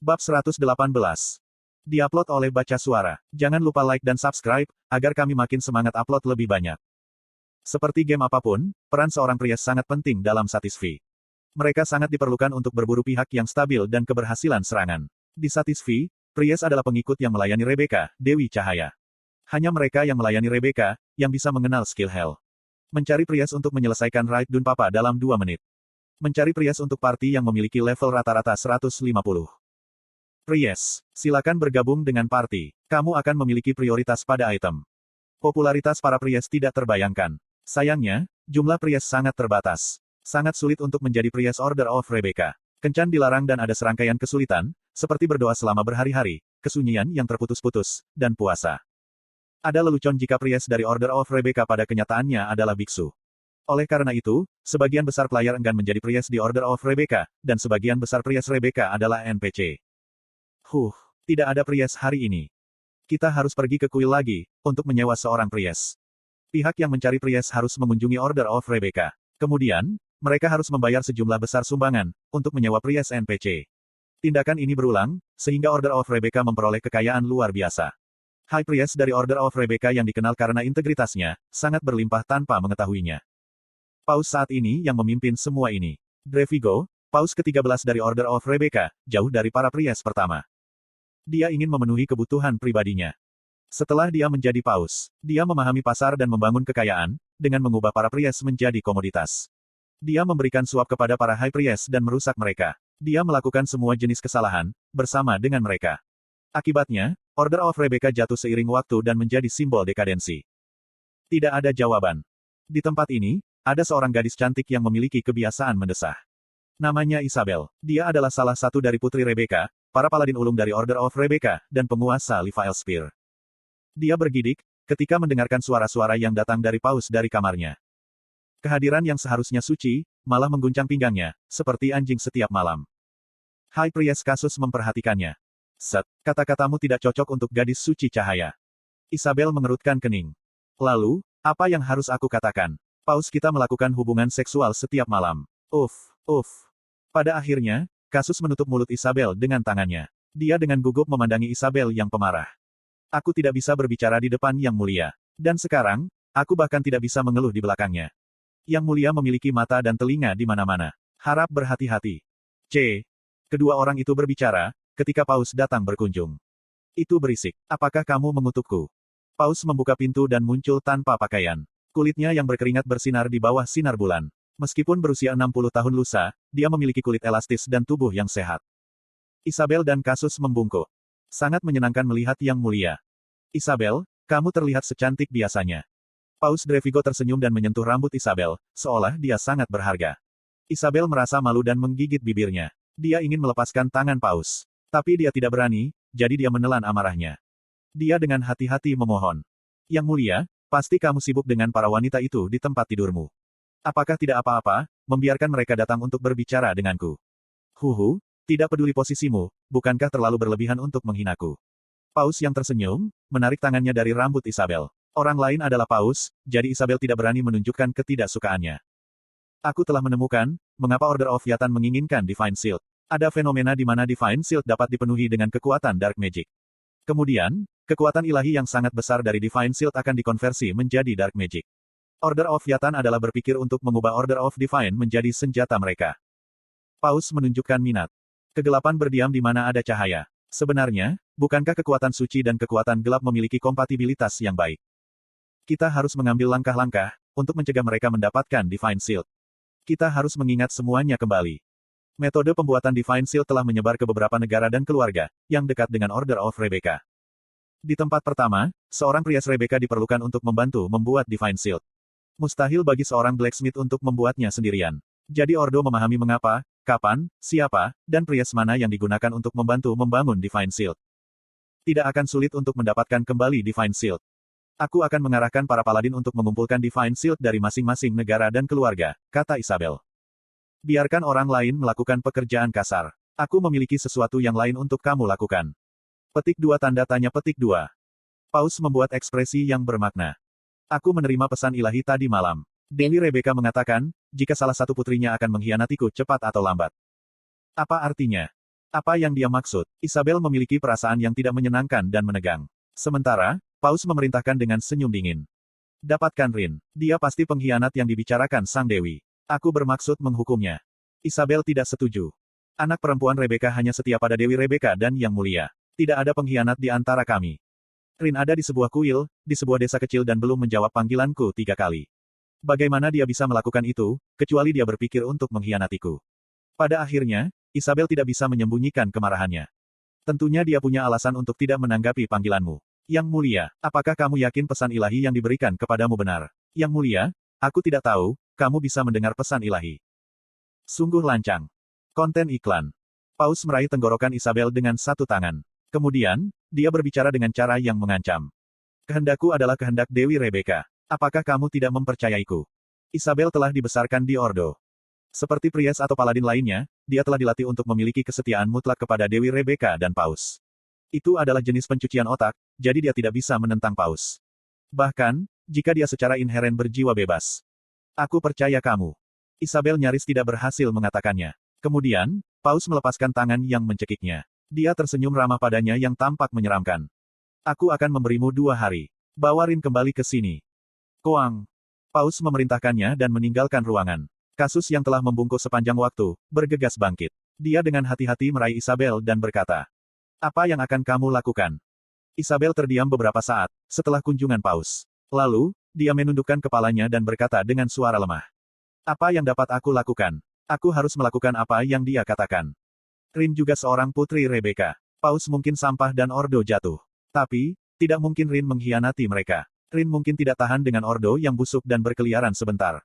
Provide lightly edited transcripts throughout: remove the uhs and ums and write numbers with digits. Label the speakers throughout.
Speaker 1: Bab 118. Diupload oleh Baca Suara. Jangan lupa like dan subscribe, agar kami makin semangat upload lebih banyak. Seperti game apapun, peran seorang Priest sangat penting dalam Satisfy. Mereka sangat diperlukan untuk berburu pihak yang stabil dan keberhasilan serangan. Di Satisfy, Priest adalah pengikut yang melayani Rebecca, Dewi Cahaya. Hanya mereka yang melayani Rebecca, yang bisa mengenal skill Hell. Mencari Priest untuk menyelesaikan Raid Dun Papa dalam 2 menit. Mencari Priest untuk party yang memiliki level rata-rata 150. Priest, silakan bergabung dengan party. Kamu akan memiliki prioritas pada item. Popularitas para Priest tidak terbayangkan. Sayangnya, jumlah Priest sangat terbatas. Sangat sulit untuk menjadi Priest Order of Rebecca. Kencan dilarang dan ada serangkaian kesulitan, seperti berdoa selama berhari-hari, kesunyian yang terputus-putus, dan puasa. Ada lelucon jika Priest dari Order of Rebecca pada kenyataannya adalah biksu. Oleh karena itu, sebagian besar player enggan menjadi Priest di Order of Rebecca, dan sebagian besar Priest Rebecca adalah NPC. Tidak ada Priest hari ini. Kita harus pergi ke kuil lagi, untuk menyewa seorang Priest. Pihak yang mencari Priest harus mengunjungi Order of Rebecca. Kemudian, mereka harus membayar sejumlah besar sumbangan, untuk menyewa Priest NPC. Tindakan ini berulang, sehingga Order of Rebecca memperoleh kekayaan luar biasa. High Priest dari Order of Rebecca yang dikenal karena integritasnya, sangat berlimpah tanpa mengetahuinya. Paus saat ini yang memimpin semua ini. Drevigo, Paus ke-13 dari Order of Rebecca, jauh dari para Priest pertama. Dia ingin memenuhi kebutuhan pribadinya. Setelah dia menjadi Paus, dia memahami pasar dan membangun kekayaan, dengan mengubah para Priest menjadi komoditas. Dia memberikan suap kepada para High Priest dan merusak mereka. Dia melakukan semua jenis kesalahan, bersama dengan mereka. Akibatnya, Order of Rebecca jatuh seiring waktu dan menjadi simbol dekadensi. Tidak ada jawaban. Di tempat ini, ada seorang gadis cantik yang memiliki kebiasaan mendesah. Namanya Isabel. Dia adalah salah satu dari putri Rebecca, para paladin ulung dari Order of Rebecca, dan penguasa Leviel Spear. Dia bergidik, ketika mendengarkan suara-suara yang datang dari Paus dari kamarnya. Kehadiran yang seharusnya suci, malah mengguncang pinggangnya, seperti anjing setiap malam. High Priest Kasus memperhatikannya. Kata-katamu tidak cocok untuk gadis suci cahaya. Isabel mengerutkan kening. Lalu, apa yang harus aku katakan? Paus kita melakukan hubungan seksual setiap malam. Pada akhirnya, Kasus menutup mulut Isabel dengan tangannya. Dia dengan gugup memandangi Isabel yang pemarah. Aku tidak bisa berbicara di depan Yang Mulia. Dan sekarang, aku bahkan tidak bisa mengeluh di belakangnya. Yang Mulia memiliki mata dan telinga di mana-mana. Harap berhati-hati. Kedua orang itu berbicara, ketika Paus datang berkunjung. Itu berisik. Apakah kamu mengutukku? Paus membuka pintu dan muncul tanpa pakaian. Kulitnya yang berkeringat bersinar di bawah sinar bulan. Meskipun berusia 60 tahun lusa, dia memiliki kulit elastis dan tubuh yang sehat. Isabel dan Kasus membungkuk. Sangat menyenangkan melihat Yang Mulia. Isabel, kamu terlihat secantik biasanya. Paus Drevigo tersenyum dan menyentuh rambut Isabel, seolah dia sangat berharga. Isabel merasa malu dan menggigit bibirnya. Dia ingin melepaskan tangan Paus. Tapi dia tidak berani, jadi dia menelan amarahnya. Dia dengan hati-hati memohon. Yang Mulia, pasti kamu sibuk dengan para wanita itu di tempat tidurmu. Apakah tidak apa-apa, membiarkan mereka datang untuk berbicara denganku? Tidak peduli posisimu, bukankah terlalu berlebihan untuk menghinaku? Paus yang tersenyum, menarik tangannya dari rambut Isabel. Orang lain adalah Paus, jadi Isabel tidak berani menunjukkan ketidaksukaannya. Aku telah menemukan, mengapa Order of Yatan menginginkan Divine Shield. Ada fenomena di mana Divine Shield dapat dipenuhi dengan kekuatan Dark Magic. Kemudian, kekuatan ilahi yang sangat besar dari Divine Shield akan dikonversi menjadi Dark Magic. Order of Yatan adalah berpikir untuk mengubah Order of Divine menjadi senjata mereka. Paus menunjukkan minat. Kegelapan berdiam di mana ada cahaya. Sebenarnya, bukankah kekuatan suci dan kekuatan gelap memiliki kompatibilitas yang baik? Kita harus mengambil langkah-langkah, untuk mencegah mereka mendapatkan Divine Shield. Kita harus mengingat semuanya kembali. Metode pembuatan Divine Shield telah menyebar ke beberapa negara dan keluarga, yang dekat dengan Order of Rebecca. Di tempat pertama, seorang Priest Rebecca diperlukan untuk membantu membuat Divine Shield. Mustahil bagi seorang blacksmith untuk membuatnya sendirian. Jadi Ordo memahami mengapa, kapan, siapa, dan Priest mana yang digunakan untuk membantu membangun Divine Shield. Tidak akan sulit untuk mendapatkan kembali Divine Shield. Aku akan mengarahkan para paladin untuk mengumpulkan Divine Shield dari masing-masing negara dan keluarga, kata Isabel. Biarkan orang lain melakukan pekerjaan kasar. Aku memiliki sesuatu yang lain untuk kamu lakukan. Petik 2 tanda tanya petik 2. Paus membuat ekspresi yang bermakna. Aku menerima pesan ilahi tadi malam. Dewi Rebecca mengatakan, jika salah satu putrinya akan mengkhianatiku cepat atau lambat. Apa artinya? Apa yang dia maksud? Isabel memiliki perasaan yang tidak menyenangkan dan menegang. Sementara, Paus memerintahkan dengan senyum dingin. Dapatkan Rin. Dia pasti pengkhianat yang dibicarakan Sang Dewi. Aku bermaksud menghukumnya. Isabel tidak setuju. Anak perempuan Rebecca hanya setia pada Dewi Rebecca dan Yang Mulia. Tidak ada pengkhianat di antara kami. Rin ada di sebuah kuil, di sebuah desa kecil dan belum menjawab panggilanku 3 kali. Bagaimana dia bisa melakukan itu, kecuali dia berpikir untuk mengkhianatiku. Pada akhirnya, Isabel tidak bisa menyembunyikan kemarahannya. Tentunya dia punya alasan untuk tidak menanggapi panggilanmu. Yang Mulia, apakah kamu yakin pesan ilahi yang diberikan kepadamu benar? Yang Mulia, aku tidak tahu, kamu bisa mendengar pesan ilahi. Sungguh lancang. Konten iklan. Paus meraih tenggorokan Isabel dengan satu tangan. Kemudian, dia berbicara dengan cara yang mengancam. Kehendakku adalah kehendak Dewi Rebecca. Apakah kamu tidak mempercayaiku? Isabel telah dibesarkan di Ordo. Seperti Priest atau Paladin lainnya, dia telah dilatih untuk memiliki kesetiaan mutlak kepada Dewi Rebecca dan Paus. Itu adalah jenis pencucian otak, jadi dia tidak bisa menentang Paus. Bahkan, jika dia secara inheren berjiwa bebas. Aku percaya kamu. Isabel nyaris tidak berhasil mengatakannya. Kemudian, Paus melepaskan tangan yang mencekiknya. Dia tersenyum ramah padanya yang tampak menyeramkan. Aku akan memberimu 2 hari. Bawa Rin kembali ke sini. Koang. Paus memerintahkannya dan meninggalkan ruangan. Kasus yang telah membungkus sepanjang waktu, bergegas bangkit. Dia dengan hati-hati meraih Isabel dan berkata, apa yang akan kamu lakukan? Isabel terdiam beberapa saat, setelah kunjungan Paus. Lalu, dia menundukkan kepalanya dan berkata dengan suara lemah. Apa yang dapat aku lakukan? Aku harus melakukan apa yang dia katakan. Rin juga seorang putri Rebecca. Paus mungkin sampah dan Ordo jatuh. Tapi, tidak mungkin Rin mengkhianati mereka. Rin mungkin tidak tahan dengan Ordo yang busuk dan berkeliaran sebentar.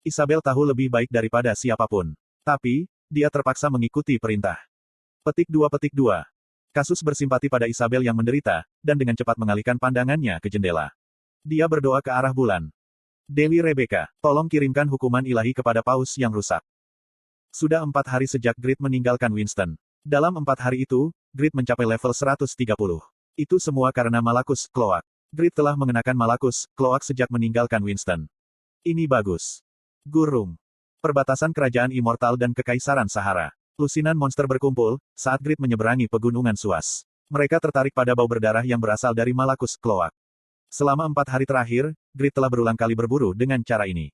Speaker 1: Isabel tahu lebih baik daripada siapapun. Tapi, dia terpaksa mengikuti perintah. Petik 2. Kasus bersimpati pada Isabel yang menderita, dan dengan cepat mengalihkan pandangannya ke jendela. Dia berdoa ke arah bulan. Dewi Rebecca, tolong kirimkan hukuman ilahi kepada Paus yang rusak. Sudah 4 hari sejak Grid meninggalkan Winston. Dalam 4 hari itu, Grid mencapai level 130. Itu semua karena Malakus Cloak. Grid telah mengenakan Malakus Cloak sejak meninggalkan Winston. Ini bagus. Gurung. Perbatasan kerajaan Immortal dan Kekaisaran Sahara. Lusinan monster berkumpul, saat Grid menyeberangi pegunungan Suas. Mereka tertarik pada bau berdarah yang berasal dari Malakus Cloak. Selama 4 hari terakhir, Grid telah berulang kali berburu dengan cara ini.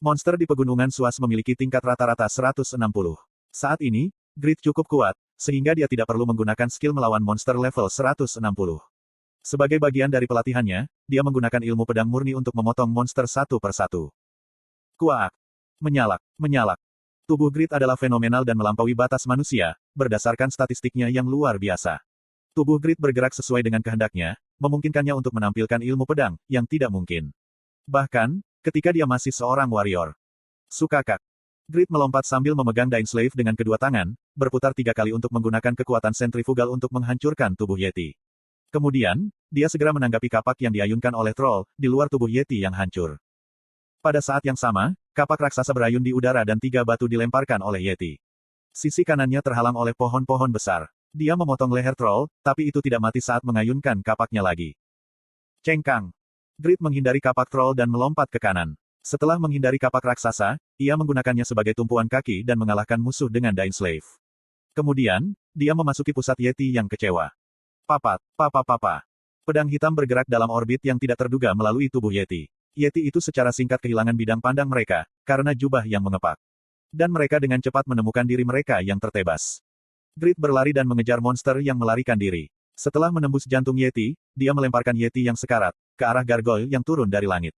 Speaker 1: Monster di pegunungan Suas memiliki tingkat rata-rata 160. Saat ini, Grid cukup kuat, sehingga dia tidak perlu menggunakan skill melawan monster level 160. Sebagai bagian dari pelatihannya, dia menggunakan ilmu pedang murni untuk memotong monster satu persatu. Kuak. Menyalak. Tubuh Grid adalah fenomenal dan melampaui batas manusia, berdasarkan statistiknya yang luar biasa. Tubuh Grid bergerak sesuai dengan kehendaknya, memungkinkannya untuk menampilkan ilmu pedang, yang tidak mungkin. Bahkan, ketika dia masih seorang warrior. Sukakak. Grid melompat sambil memegang Dying Slave dengan kedua tangan, berputar 3 kali untuk menggunakan kekuatan sentrifugal untuk menghancurkan tubuh Yeti. Kemudian, dia segera menanggapi kapak yang diayunkan oleh troll, di luar tubuh Yeti yang hancur. Pada saat yang sama, kapak raksasa berayun di udara dan 3 batu dilemparkan oleh Yeti. Sisi kanannya terhalang oleh pohon-pohon besar. Dia memotong leher troll, tapi itu tidak mati saat mengayunkan kapaknya lagi. Cengkang. Grid menghindari kapak troll dan melompat ke kanan. Setelah menghindari kapak raksasa, ia menggunakannya sebagai tumpuan kaki dan mengalahkan musuh dengan Dying Slave. Kemudian, dia memasuki pusat Yeti yang kecewa. Papa. Pedang hitam bergerak dalam orbit yang tidak terduga melalui tubuh Yeti. Yeti itu secara singkat kehilangan bidang pandang mereka, karena jubah yang mengepak. Dan mereka dengan cepat menemukan diri mereka yang tertebas. Grid berlari dan mengejar monster yang melarikan diri. Setelah menembus jantung Yeti, dia melemparkan Yeti yang sekarat, ke arah gargoyle yang turun dari langit.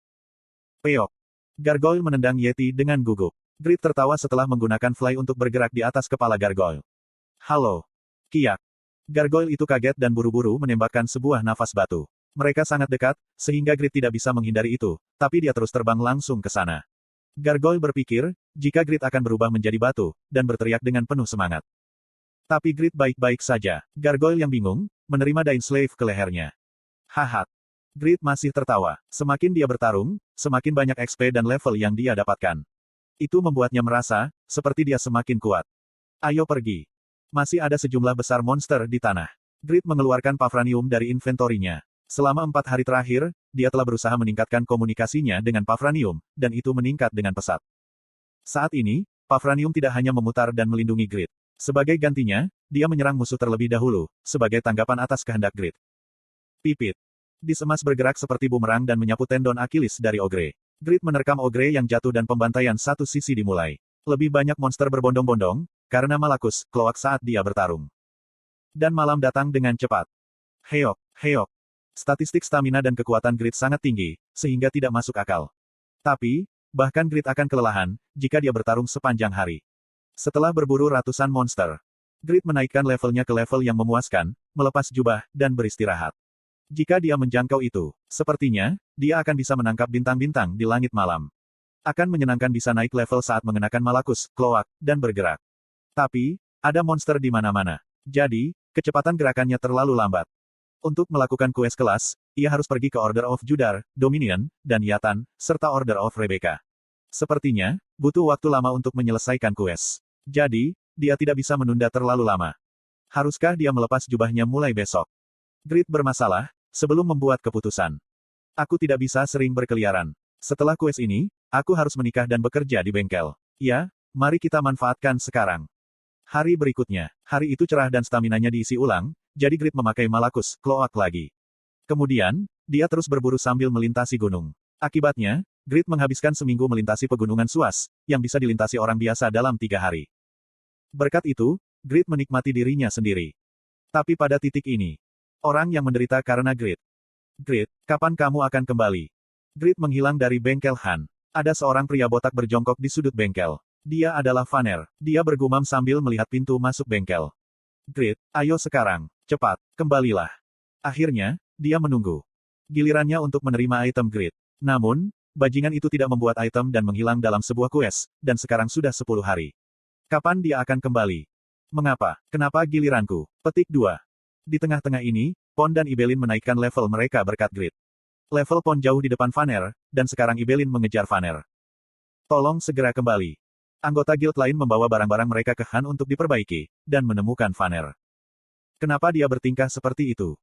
Speaker 1: Peok. Gargoyle menendang Yeti dengan gugup. Grid tertawa setelah menggunakan fly untuk bergerak di atas kepala gargoyle. Halo. Kiak. Gargoyle itu kaget dan buru-buru menembakkan sebuah nafas batu. Mereka sangat dekat, sehingga Grid tidak bisa menghindari itu, tapi dia terus terbang langsung ke sana. Gargoyle berpikir, jika Grid akan berubah menjadi batu, dan berteriak dengan penuh semangat. Tapi Grid baik-baik saja. Gargoyle yang bingung, menerima Dying Slave ke lehernya. Hahat. Grid masih tertawa. Semakin dia bertarung, semakin banyak XP dan level yang dia dapatkan. Itu membuatnya merasa, seperti dia semakin kuat. Ayo pergi. Masih ada sejumlah besar monster di tanah. Grid mengeluarkan Pavranium dari inventorinya. Selama 4 hari terakhir, dia telah berusaha meningkatkan komunikasinya dengan Pavranium, dan itu meningkat dengan pesat. Saat ini, Pavranium tidak hanya memutar dan melindungi Grid. Sebagai gantinya, dia menyerang musuh terlebih dahulu, sebagai tanggapan atas kehendak Grid. Pipit. Dis emas bergerak seperti bumerang dan menyapu tendon Achilles dari Ogre. Grid menerkam Ogre yang jatuh dan pembantaian satu sisi dimulai. Lebih banyak monster berbondong-bondong, karena Malakus keluar saat dia bertarung. Dan malam datang dengan cepat. Heok, heok. Statistik stamina dan kekuatan Grid sangat tinggi, sehingga tidak masuk akal. Tapi, bahkan Grid akan kelelahan, jika dia bertarung sepanjang hari. Setelah berburu ratusan monster, Grid menaikkan levelnya ke level yang memuaskan, melepas jubah, dan beristirahat. Jika dia menjangkau itu, sepertinya, dia akan bisa menangkap bintang-bintang di langit malam. Akan menyenangkan bisa naik level saat mengenakan Malakus, Cloak, dan bergerak. Tapi, ada monster di mana-mana. Jadi, kecepatan gerakannya terlalu lambat. Untuk melakukan quest kelas, ia harus pergi ke Order of Judar, Dominion, dan Yatan, serta Order of Rebecca. Sepertinya, butuh waktu lama untuk menyelesaikan quest. Jadi, dia tidak bisa menunda terlalu lama. Haruskah dia melepas jubahnya mulai besok? Grid bermasalah, sebelum membuat keputusan. Aku tidak bisa sering berkeliaran. Setelah quest ini, aku harus menikah dan bekerja di bengkel. Ya, mari kita manfaatkan sekarang. Hari berikutnya, hari itu cerah dan staminanya diisi ulang, jadi Grid memakai Malakus, Cloak lagi. Kemudian, dia terus berburu sambil melintasi gunung. Akibatnya, Grid menghabiskan seminggu melintasi pegunungan Suas, yang bisa dilintasi orang biasa dalam 3 hari. Berkat itu, Grid menikmati dirinya sendiri. Tapi pada titik ini, orang yang menderita karena Grid. Grid, kapan kamu akan kembali? Grid menghilang dari bengkel Han. Ada seorang pria botak berjongkok di sudut bengkel. Dia adalah Vanner. Dia bergumam sambil melihat pintu masuk bengkel. Grid, ayo sekarang, cepat, kembalilah. Akhirnya, dia menunggu gilirannya untuk menerima item Grid. Namun, bajingan itu tidak membuat item dan menghilang dalam sebuah quest, dan sekarang sudah 10 hari. Kapan dia akan kembali? Mengapa? Kenapa giliranku? Petik 2. Di tengah-tengah ini, Pon dan Ibelin menaikkan level mereka berkat Grid. Level Pon jauh di depan Vanner, dan sekarang Ibelin mengejar Vanner. Tolong segera kembali. Anggota guild lain membawa barang-barang mereka ke Han untuk diperbaiki, dan menemukan Vanner. Kenapa dia bertingkah seperti itu?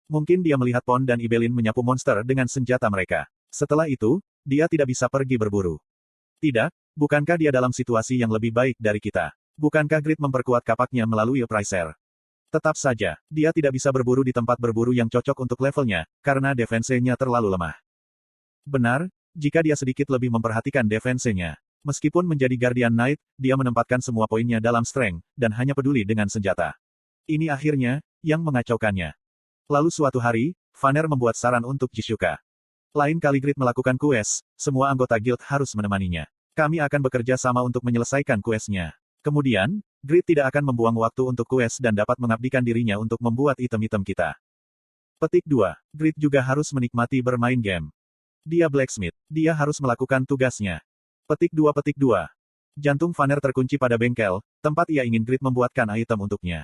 Speaker 1: Mungkin dia melihat Pon dan Ibelin menyapu monster dengan senjata mereka. Setelah itu, dia tidak bisa pergi berburu. Tidak, bukankah dia dalam situasi yang lebih baik dari kita? Bukankah Grid memperkuat kapaknya melalui appraiser? Tetap saja, dia tidak bisa berburu di tempat berburu yang cocok untuk levelnya, karena defense-nya terlalu lemah. Benar, jika dia sedikit lebih memperhatikan defense-nya. Meskipun menjadi Guardian Knight, dia menempatkan semua poinnya dalam strength, dan hanya peduli dengan senjata. Ini akhirnya, yang mengacaukannya. Lalu suatu hari, Vanner membuat saran untuk Jisuka. Lain kali Grid melakukan quest, semua anggota guild harus menemaninya. Kami akan bekerja sama untuk menyelesaikan quest-nya. Kemudian, Grid tidak akan membuang waktu untuk quest dan dapat mengabdikan dirinya untuk membuat item-item kita. Petik 2. Grid juga harus menikmati bermain game. Dia blacksmith. Dia harus melakukan tugasnya. Petik 2. Jantung Vanner terkunci pada bengkel, tempat ia ingin Grid membuatkan item untuknya.